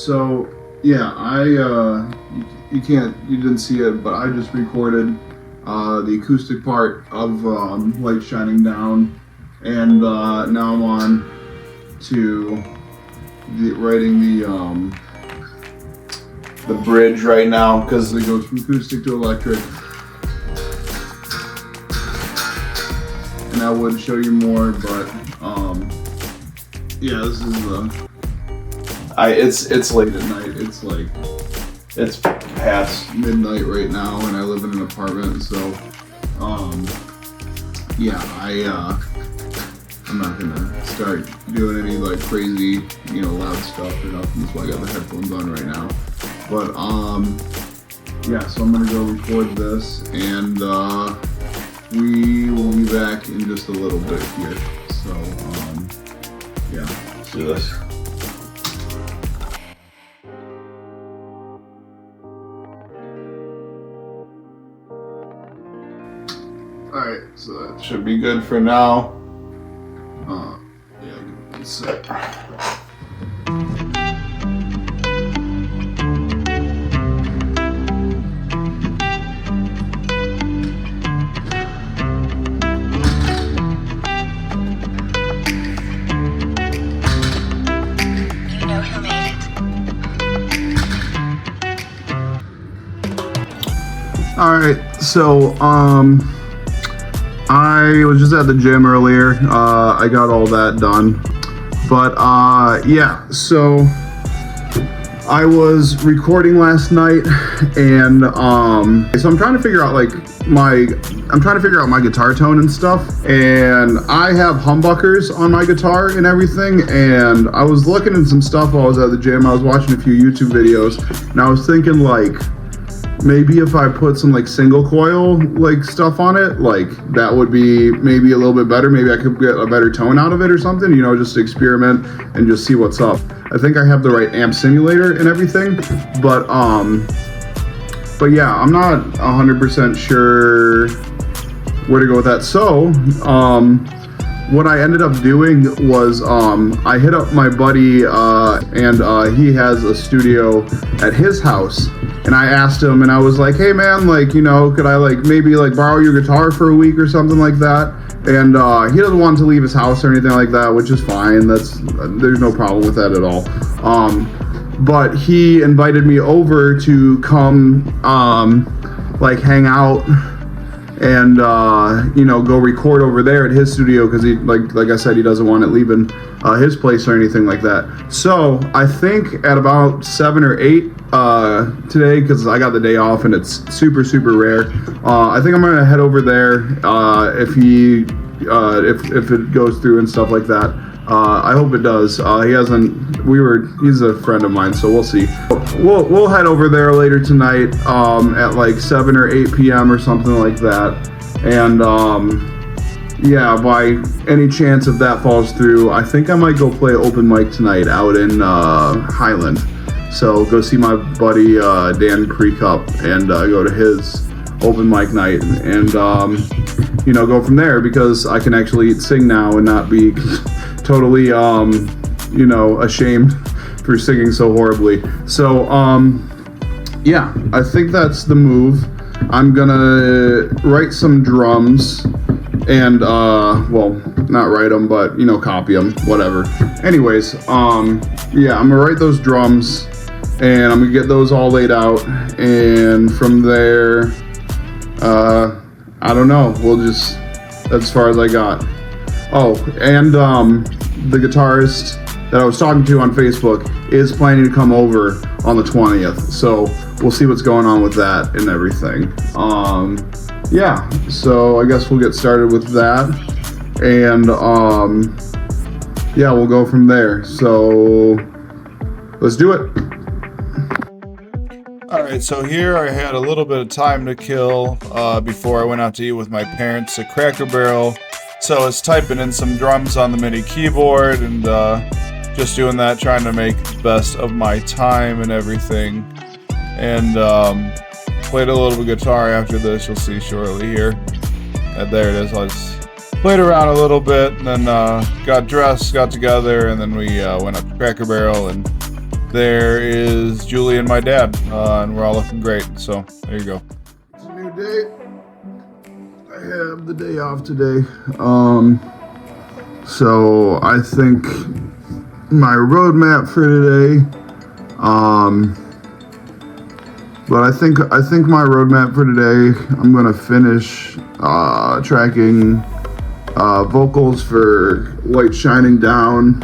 So yeah, you didn't see it, but I just recorded the acoustic part of Light Shining Down, and now I'm on to writing the bridge right now, because it goes from acoustic to electric. And I would show you more, but yeah, this is it's late at night. It's past midnight right now, and I live in an apartment, so yeah, I'm not gonna start doing any like crazy, loud stuff or nothing. That's why I got the headphones on right now. But yeah, so I'm gonna go record this, and we will be back in just a little bit here. So yeah, let's do this. Alright, so that should be good for now. Yeah, give me a sec. Alright, so I was just at the gym earlier. I got all that done. But yeah, so I was recording last night, and so I'm trying to figure out my guitar tone and stuff, and I have humbuckers on my guitar and everything, and I was looking at some stuff while I was at the gym. I was watching a few YouTube videos, and I was thinking maybe if I put some single coil stuff on it, that would be maybe a little bit better. Maybe I could get a better tone out of it or something, just experiment and just see what's up. I think I have the right amp simulator and everything, but yeah, I'm not 100% sure where to go with that. So what I ended up doing was I hit up my buddy, and he has a studio at his house, and I asked him, and I was like, hey man, could I maybe borrow your guitar for a week or something like that? And he doesn't want to leave his house or anything like that, which is fine. There's no problem with that at all. But he invited me over to come hang out and go record over there at his studio, because he like I said, he doesn't want it leaving his place or anything like that. So I think at about 7 or 8 today, because I got the day off and it's super rare, I think I'm gonna head over there if it goes through and stuff like that. I hope it does. He's a friend of mine, so we'll see. We'll head over there later tonight at 7 or 8 p.m. or something like that. And yeah, by any chance if that falls through, I think I might go play open mic tonight out in Highland. So go see my buddy Dan Precup and go to his open mic night, and go from there, because I can actually sing now and not be totally ashamed for singing so horribly. So yeah, I think that's the move. I'm gonna write some drums and well, not write them, but copy them, whatever. Anyways, yeah, I'm gonna write those drums, and I'm gonna get those all laid out, and from there I don't know, that's as far as I got. Oh, and the guitarist that I was talking to on Facebook is planning to come over on the 20th, so we'll see what's going on with that and everything. Yeah, so I guess we'll get started with that, and yeah, we'll go from there. So let's do it. Alright, so here I had a little bit of time to kill before I went out to eat with my parents at Cracker Barrel. So I was typing in some drums on the MIDI keyboard, and just doing that, trying to make the best of my time and everything. And played a little bit of guitar after this, you'll see shortly here. And there it is. I just played around a little bit, and then got dressed, got together, and then we went up to Cracker Barrel and there is Julie and my dad, and we're all looking great. So there you go. It's a new day. I have the day off today. So I think my roadmap for today, but I think my roadmap for today, I'm gonna finish tracking vocals for Light Shining Down.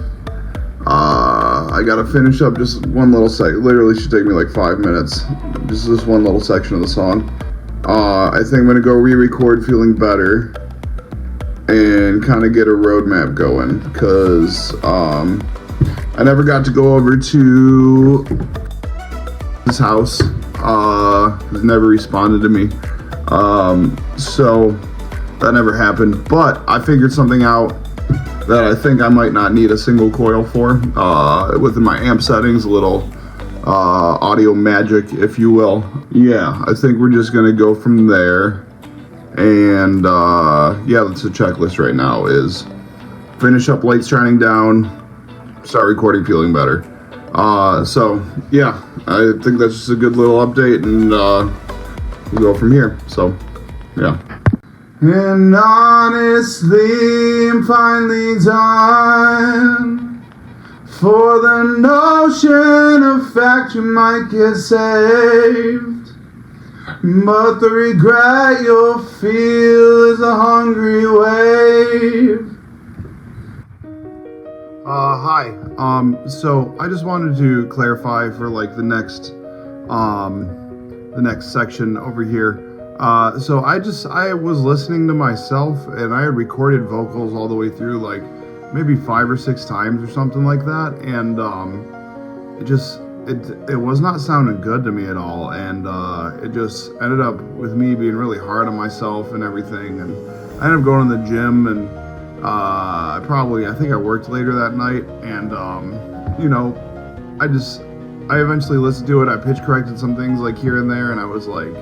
I gotta finish up just one little literally should take me like 5 minutes. Just this one little section of the song. I think I'm gonna go re-record Feeling Better and kind of get a roadmap going, because I never got to go over to his house. He's never responded to me, so that never happened. But I figured something out that I think I might not need a single coil for, within my amp settings, a little audio magic, if you will. Yeah, I think we're just gonna go from there. And yeah, that's the checklist right now, is finish up Lights Shining Down, start recording Feeling Better. So yeah, I think that's just a good little update, and we'll go from here. So yeah. And honestly, I'm finally done for the notion of fact you might get saved. But the regret you'll feel is a hungry wave. Hi. So I just wanted to clarify for like the next section over here. So I was listening to myself, and I had recorded vocals all the way through, like maybe 5 or 6 times or something like that, and it was not sounding good to me at all, and it just ended up with me being really hard on myself and everything. And I ended up going to the gym, and I think I worked later that night, and I eventually listened to it. I pitch corrected some things like here and there, and I was like,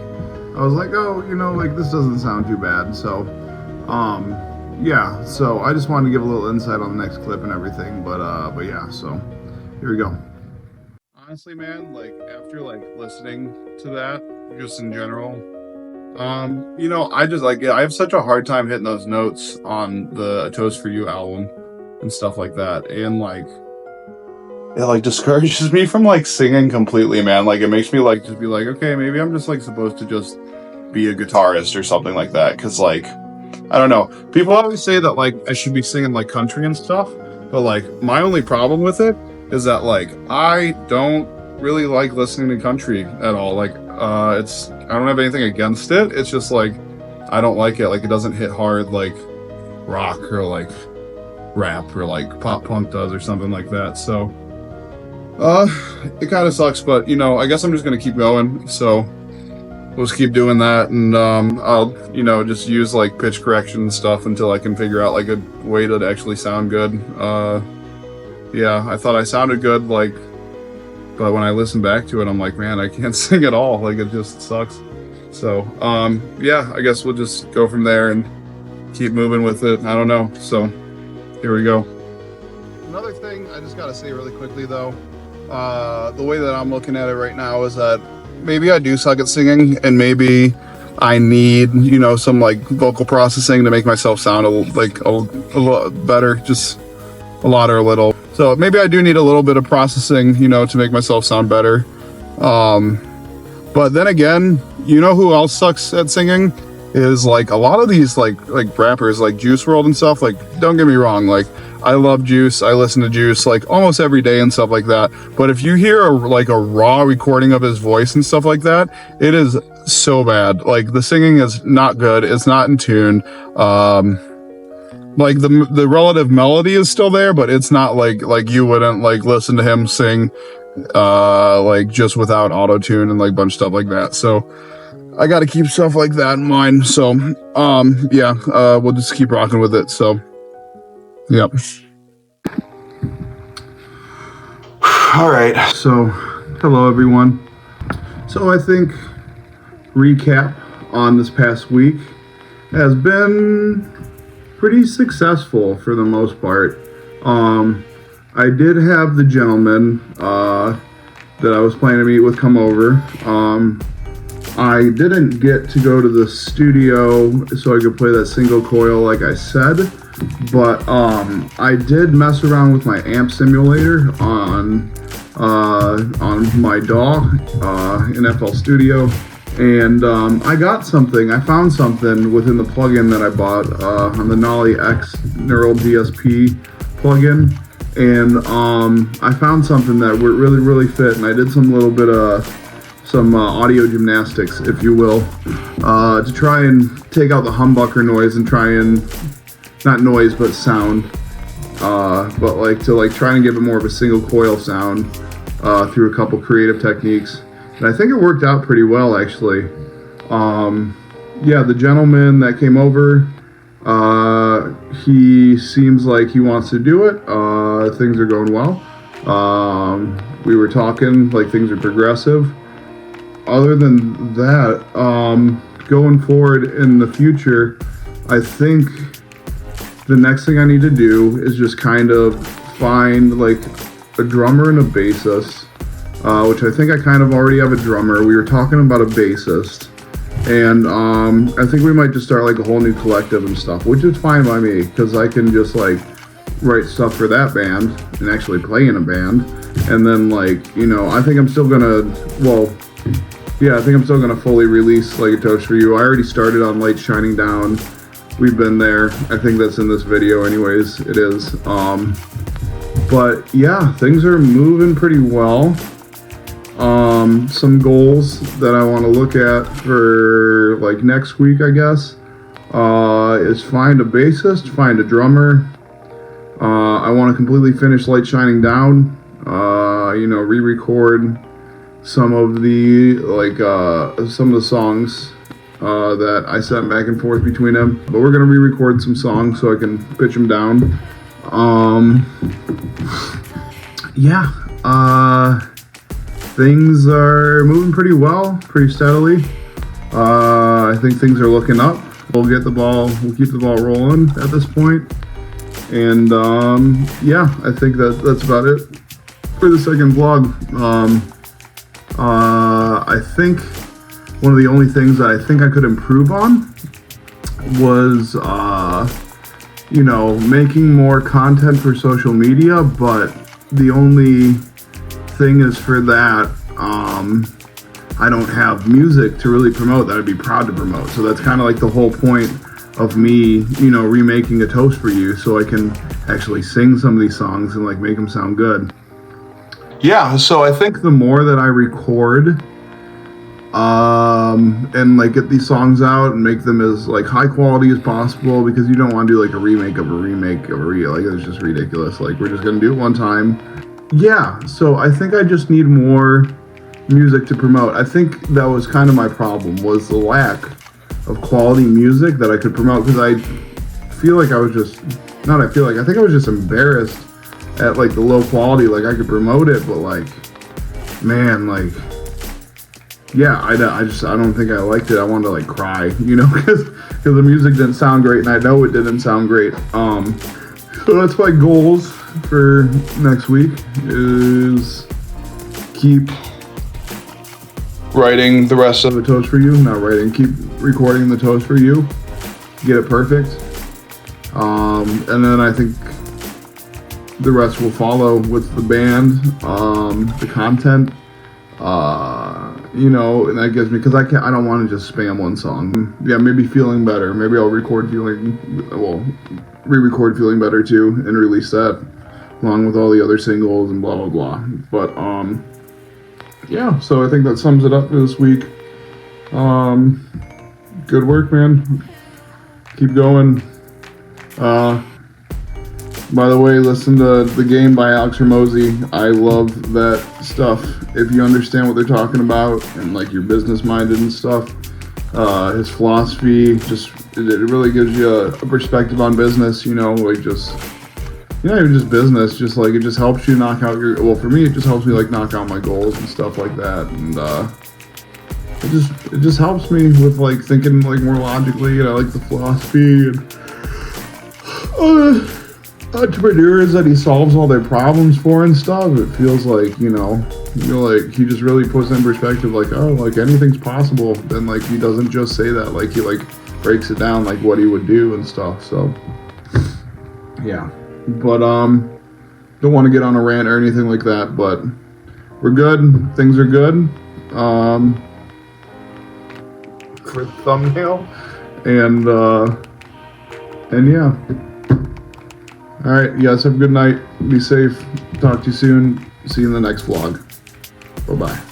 oh, like this doesn't sound too bad. So yeah, so I just wanted to give a little insight on the next clip and everything, but yeah, so here we go. Honestly, man, like after like listening to that, just in general, I have such a hard time hitting those notes on the A Toast for You album and stuff like that, and like it like discourages me from like singing completely, man. Like it makes me like just be like, okay, maybe I'm just like supposed to just be a guitarist or something like that, because like I don't know, people always say that like I should be singing like country and stuff, but like my only problem with it is that like I don't really like listening to country at all. Like I don't have anything against it, it's just like I don't like it. Like it doesn't hit hard like rock or like rap or like pop punk does or something like that. So it kind of sucks, but I guess I'm just gonna keep going. So we'll just keep doing that, and I'll just use like pitch correction and stuff until I can figure out like a way to actually sound good. Yeah, I thought I sounded good, like, but when I listen back to it, I'm like, man, I can't sing at all. Like, it just sucks. So, yeah, I guess we'll just go from there and keep moving with it. I don't know. So, here we go. Another thing I just gotta say really quickly, though, the way that I'm looking at it right now is that maybe I do suck at singing, and maybe I need, some like vocal processing to make myself sound a little better, just a lot or a little. So maybe I do need a little bit of processing, to make myself sound better. But then again, who else sucks at singing is like a lot of these like rappers like Juice WRLD and stuff. Like, don't get me wrong, like I love Juice, I listen to Juice like almost every day and stuff like that. But if you hear a raw recording of his voice and stuff like that, it is so bad. Like the singing is not good, it's not in tune. Like the relative melody is still there, but it's not like you wouldn't like listen to him sing like just without auto-tune and like a bunch of stuff like that. So I got to keep stuff like that in mind. So yeah, we'll just keep rocking with it. So yep. All right, so hello everyone. So I think recap on this past week has been pretty successful for the most part. I did have the gentleman that I was planning to meet with come over. I didn't get to go to the studio so I could play that single coil like I said, but I did mess around with my amp simulator on my DAW in FL Studio, and I found something within the plugin that I bought on the Nolly X Neural DSP plugin, and I found something that would really fit, and I did some little bit of some audio gymnastics, if you will, to try and take out the humbucker noise and try and, not noise, but sound, but to try and give it more of a single coil sound through a couple creative techniques. And I think it worked out pretty well, actually. Yeah, the gentleman that came over, he seems like he wants to do it. Things are going well. We were talking, like, things are progressive. Other than that, going forward in the future, I think the next thing I need to do is just kind of find like a drummer and a bassist, which I think I kind of already have a drummer. We were talking about a bassist, and I think we might just start like a whole new collective and stuff, which is fine by me because I can just like write stuff for that band and actually play in a band. And then like, you know, I think I'm still gonna, fully release like a Toast for You. I already started on Light Shining Down. We've been there. I think that's in this video anyways. It is. But yeah, things are moving pretty well. Some goals that I want to look at for like next week, I guess, is find a bassist, find a drummer. I want to completely finish Light Shining Down. Re-record some of the songs that I sent back and forth between them. But we're gonna re-record some songs so I can pitch them down. Things are moving pretty well, pretty steadily. I think things are looking up. We'll keep the ball rolling at this point. And I think that's about it for the second vlog. I think one of the only things that I think I could improve on was, making more content for social media, but the only thing is for that, I don't have music to really promote that I'd be proud to promote. So that's kind of like the whole point of me, remaking a Toast for You so I can actually sing some of these songs and like make them sound good. Yeah, so I think the more that I record and like get these songs out and make them as like high quality as possible, because you don't want to do like a remake of a like it's just ridiculous. Like we're just gonna do it one time. Yeah, so I think I just need more music to promote. I think that was kind of my problem, was the lack of quality music that I could promote, because I think I was just embarrassed at like the low quality. Like I could promote it, but like, man, like, yeah, I don't think I liked it. I wanted to like cry, because the music didn't sound great, and I know it didn't sound great. So that's my goals for next week, is keep writing the rest of the Toast for You. Keep recording the Toast for You, get it perfect. And then I think the rest will follow with the band, the content, and that gives me, because I don't want to just spam one song. Yeah, maybe Feeling Better. Maybe I'll re-record Feeling Better too and release that along with all the other singles and blah, blah, blah. But, yeah, so I think that sums it up for this week. Good work, man. Keep going. By the way, listen to The Game by Alex Hormozy. I love that stuff. If you understand what they're talking about and like you're business minded and stuff, his philosophy it really gives you a perspective on business. Even just business. Just like it just helps you knock out for me, it just helps me like knock out my goals and stuff like that. And it just helps me with like thinking like more logically. And I like the philosophy. And entrepreneurs that he solves all their problems for and stuff, it feels like, like he just really puts in perspective, like, oh, like anything's possible. Then like he doesn't just say that, like he like breaks it down like what he would do and stuff. So yeah, but don't want to get on a rant or anything like that, but we're good. Things are good. For the thumbnail. And yeah. Alright, you guys have a good night. Be safe. Talk to you soon. See you in the next vlog. Bye-bye.